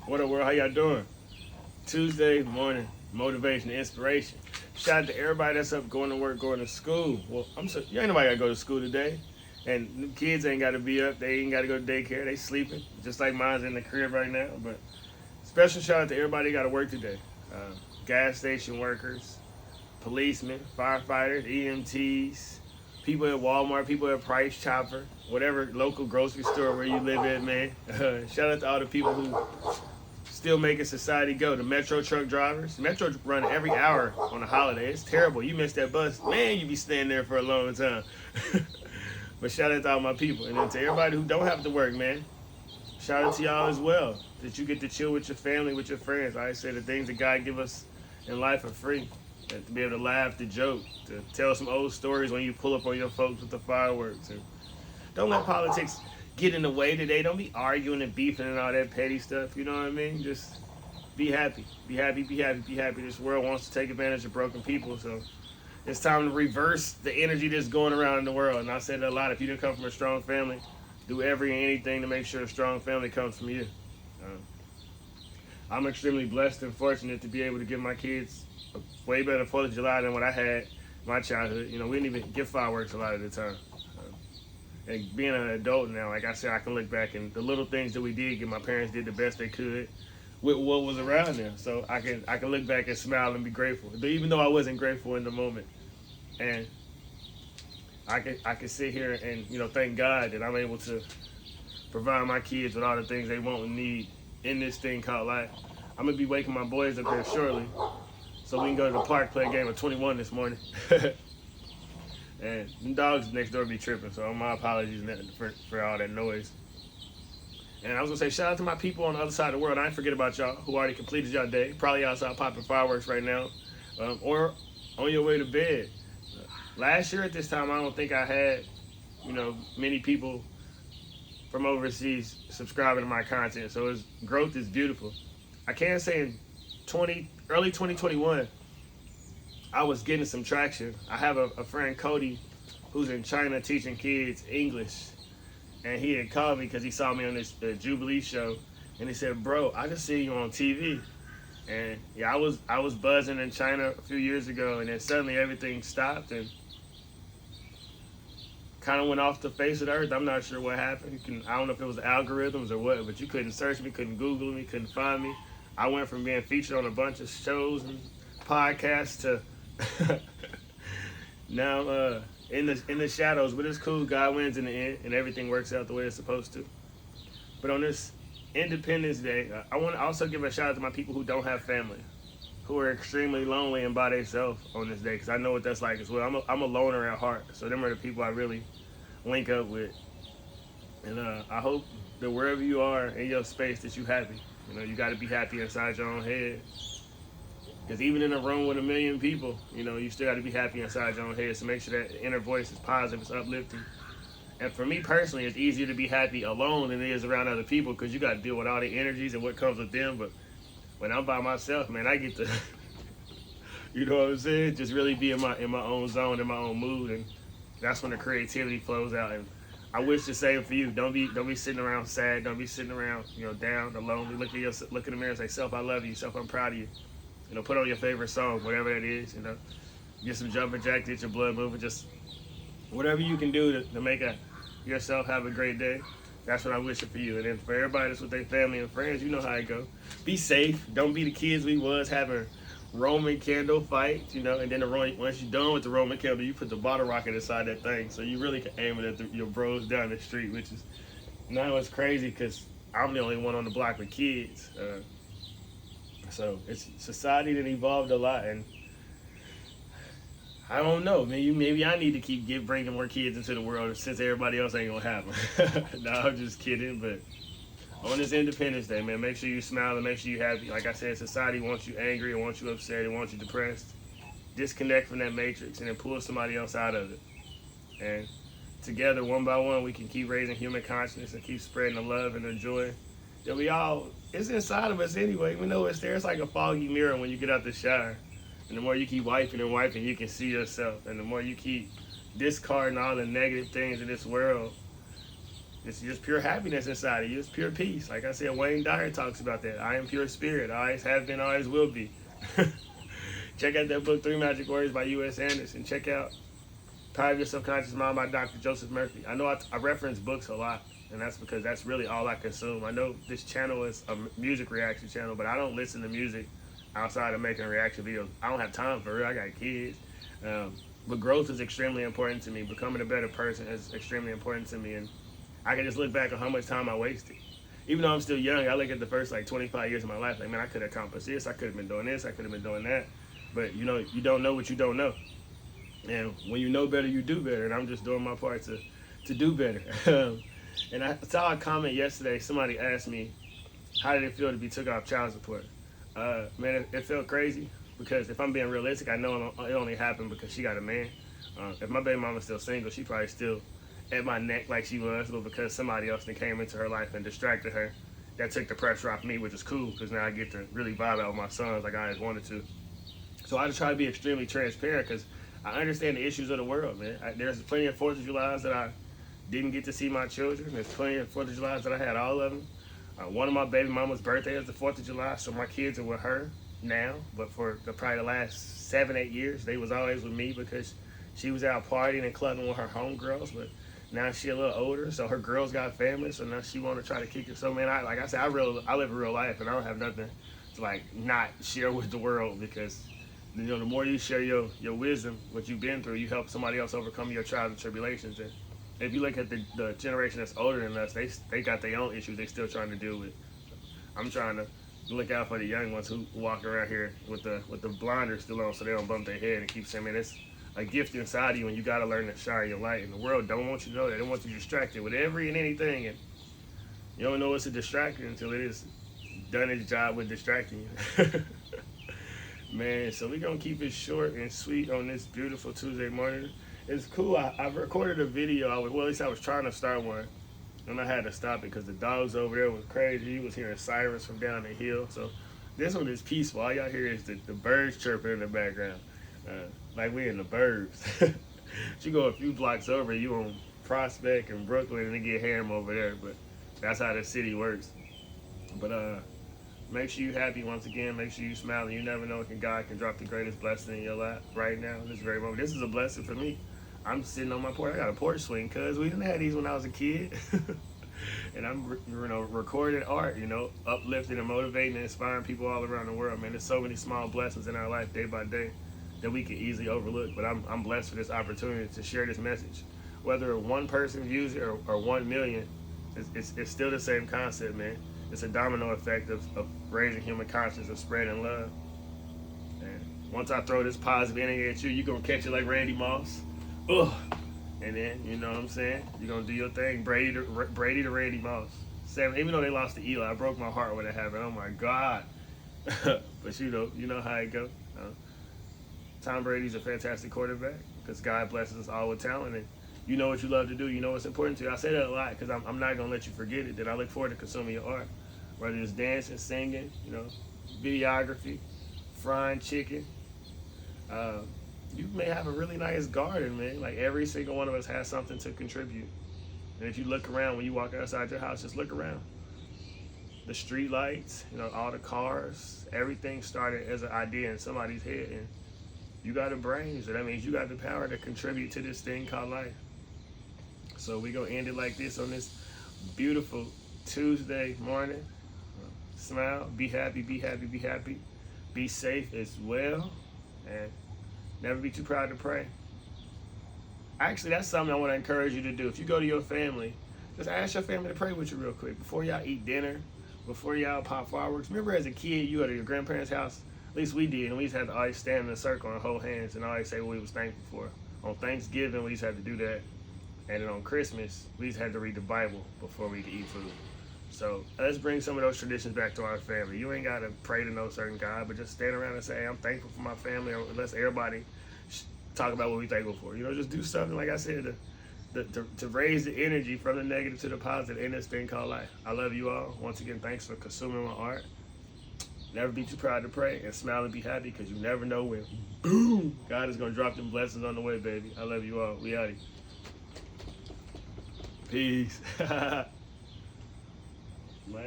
What up, world? How y'all doing? Tuesday morning motivation and inspiration. Shout out to everybody that's up going to work, going to school. Well, you ain't nobody got to go to school today. And the kids ain't got to be up. They ain't got to go to daycare. They sleeping, just like mine's in the crib right now. But special shout out to everybody got to work today. Gas station workers, policemen, firefighters, EMTs, people at Walmart, people at Price Chopper, whatever local grocery store where you live at, man. Shout out to all the people who still making society go. The Metro truck drivers. Metro run every hour on a holiday. It's terrible. You miss that bus, man, you be staying there for a long time. But shout out to all my people. And then to everybody who don't have to work, man, shout out to y'all as well. That you get to chill with your family, with your friends. Like I say, the things that God give us in life are free. And to be able to laugh, to joke, to tell some old stories when you pull up on your folks with the fireworks. And don't let politics get in the way today. Don't be arguing and beefing and all that petty stuff. You know what I mean? Just be happy. Be happy, be happy, be happy. This world wants to take advantage of broken people. So it's time to reverse the energy that's going around in the world. And I said it a lot. If you didn't come from a strong family, do every and anything to make sure a strong family comes from you. I'm extremely blessed and fortunate to be able to give my kids a way better 4th of July than what I had in my childhood. You know, we didn't even get fireworks a lot of the time. And being an adult now, like I said, I can look back and the little things that we did get, my parents did the best they could with what was around them. So I can look back and smile and be grateful, even though I wasn't grateful in the moment. And I can sit here and thank God that I'm able to provide my kids with all the things they want and need in this thing called life. I'm gonna be waking my boys up here shortly, so we can go to the park, play a game of 21 this morning. And the dogs next door be tripping, so my apologies for all that noise. And I was gonna say shout out to my people on the other side of the world. I ain't forget about y'all who already completed y'all day. Probably outside popping fireworks right now, or on your way to bed. Last year at this time, I don't think I had, many people from overseas subscribing to my content. So growth is beautiful. I can say in early 2021, I was getting some traction. I have a friend, Cody, who's in China teaching kids English. And he had called me because he saw me on this Jubilee show. And he said, bro, I just see you on TV. And yeah, I was buzzing in China a few years ago, and then suddenly everything stopped and kind of went off the face of the earth. I'm not sure what happened. I don't know if it was the algorithms or what, but you couldn't search me, couldn't Google me, couldn't find me. I went from being featured on a bunch of shows and podcasts to now in the shadows. But it's cool. God wins in the end, and everything works out the way it's supposed to. But on this Independence Day, I want to also give a shout out to my people who don't have family, who are extremely lonely and by themselves on this day, because I know what that's like as well. I'm a loner at heart, so them are the people I really link up with. And I hope that wherever you are in your space that you happy. You got to be happy inside your own head. Because even in a room with a million people, you still got to be happy inside your own head. So make sure that inner voice is positive, it's uplifting. And for me personally, it's easier to be happy alone than it is around other people, because you got to deal with all the energies and what comes with them. But when I'm by myself, man, I get to, you know what I'm saying? Just really be in my own zone, in my own mood, and that's when the creativity flows out. And I wish the same for you. Don't be sitting around sad. Don't be sitting around, down or lonely. Look in the mirror and say, self, I love you. Self, I'm proud of you. Put on your favorite song, whatever that is. Get some jumping jack, get your blood moving. Just whatever you can do to make yourself have a great day. That's what I'm wishing for you. And then for everybody that's with their family and friends, you know how it go. Be safe. Don't be the kids we was having Roman candle fights, and then once you're done with the Roman candle, you put the bottle rocket inside that thing, so you really can aim it at your bros down the street, which is now it's crazy because I'm the only one on the block with kids. So it's society that evolved a lot, and I don't know. Maybe I need to keep bringing more kids into the world since everybody else ain't gonna have them. No, I'm just kidding. But on this Independence Day, man, make sure you smile and make sure you happy. Like I said, society wants you angry, it wants you upset, it wants you depressed. Disconnect from that matrix and then pull somebody else out of it. And together, one by one, we can keep raising human consciousness and keep spreading the love and the joy that it's inside of us anyway. We know it's there. It's like a foggy mirror when you get out the shower. And the more you keep wiping and wiping, you can see yourself. And the more you keep discarding all the negative things in this world, it's just pure happiness inside of you. It's pure peace. Like I said, Wayne Dyer talks about that. I am pure spirit. I always have been, always will be. Check out that book, Three Magic Words by U.S. Anderson. Check out Power of Your Subconscious Mind by Dr. Joseph Murphy. I know I reference books a lot, and that's because that's really all I consume. I know this channel is a music reaction channel, but I don't listen to music outside of making reaction videos. I don't have time for it. I got kids. But growth is extremely important to me. Becoming a better person is extremely important to me. And I can just look back on how much time I wasted. Even though I'm still young, I look at the first 25 years of my life, like, man, I could have accomplished this. I could have been doing this. I could have been doing that. But, you don't know what you don't know. And when you know better, you do better. And I'm just doing my part to do better. And I saw a comment yesterday. Somebody asked me, how did it feel to be took off child support? Man, it felt crazy. Because if I'm being realistic, I know it only happened because she got a man. If my baby mama's still single, she probably still at my neck like she was, but because somebody else then came into her life and distracted her, that took the pressure off me, which is cool because now I get to really vibe out with my sons like I always wanted to. So I just try to be extremely transparent because I understand the issues of the world, man. There's plenty of 4th of Julys that I didn't get to see my children. There's plenty of 4th of Julys that I had all of them. One of my baby mama's birthday is the 4th of July, so my kids are with her now, but for probably the last 7-8 years they was always with me because she was out partying and clubbing with her homegirls. But now she a little older, so her girls got families, so now she want to try to kick it. So man, I live a real life and I don't have nothing to not share with the world, because the more you share your wisdom, what you've been through, you help somebody else overcome your trials and tribulations. And if you look at the generation that's older than us, they got their own issues they still trying to deal with. I'm trying to look out for the young ones who walk around here with the blinders still on so they don't bump their head and keep saying, man, it's a gift inside of you and you got to learn to shine your light. And the world don't want you to know that. They want you distracted with every and anything. And you don't know it's a distraction until it is done its job with distracting you. Man, so we're going to keep it short and sweet on this beautiful Tuesday morning. It's cool. I recorded a video. At least I was trying to start one. And I had to stop it because the dogs over there was crazy. You was hearing sirens from down the hill. So this one is peaceful. All y'all hear is the birds chirping in the background. Like we in the burbs. You go a few blocks over, you on Prospect and Brooklyn, and they get ham over there. But that's how the city works. But make sure you happy once again. Make sure you smiling. You never know when God can drop the greatest blessing in your life right now, in this very moment. This is a blessing for me. I'm sitting on my porch. I got a porch swing because we didn't have these when I was a kid. And I'm recording art, uplifting and motivating and inspiring people all around the world, man. There's so many small blessings in our life day by day that we can easily overlook. But I'm blessed for this opportunity to share this message. Whether one person views it or 1 million, it's still the same concept, man. It's a domino effect of raising human consciousness, of spreading love. And once I throw this positive energy at you, you're going to catch it like Randy Moss. Ugh. And then, you know what I'm saying? You're going to do your thing. Brady to Randy Moss. Even though they lost to Eli, I broke my heart when it happened. Oh, my God. But you know how it goes. Tom Brady's a fantastic quarterback because God blesses us all with talent. And you know what you love to do. You know what's important to you. I say that a lot because I'm not going to let you forget it. That I look forward to consuming your art. Whether it's dancing, singing, videography, frying chicken. You may have a really nice garden, man. Like every single one of us has something to contribute. And if you look around, when you walk outside your house, just look around. The street lights, all the cars, everything started as an idea in somebody's head. And you got a brain, so that means you got the power to contribute to this thing called life. So we're going to end it like this on this beautiful Tuesday morning. Smile, be happy, be happy, be happy. Be safe as well. And never be too proud to pray. Actually, that's something I want to encourage you to do. If you go to your family, just ask your family to pray with you real quick. Before y'all eat dinner, before y'all pop fireworks. Remember as a kid, you go to your grandparents' house? At least we did. And we used to have to always stand in a circle and hold hands and always say what we was thankful for. On Thanksgiving, we used to have to do that. And then on Christmas, we used to have to read the Bible before we could eat food. So let's bring some of those traditions back to our family. You ain't got to pray to no certain God, but just stand around and say, hey, I'm thankful for my family. Or let's everybody talk about what we're thankful for. Just do something, like I said, to raise the energy from the negative to the positive in this thing called life. I love you all. Once again, thanks for consuming my art. Never be too proud to pray, and smile and be happy because you never know when, boom, God is going to drop them blessings on the way, baby. I love you all. We out here. Peace. Man.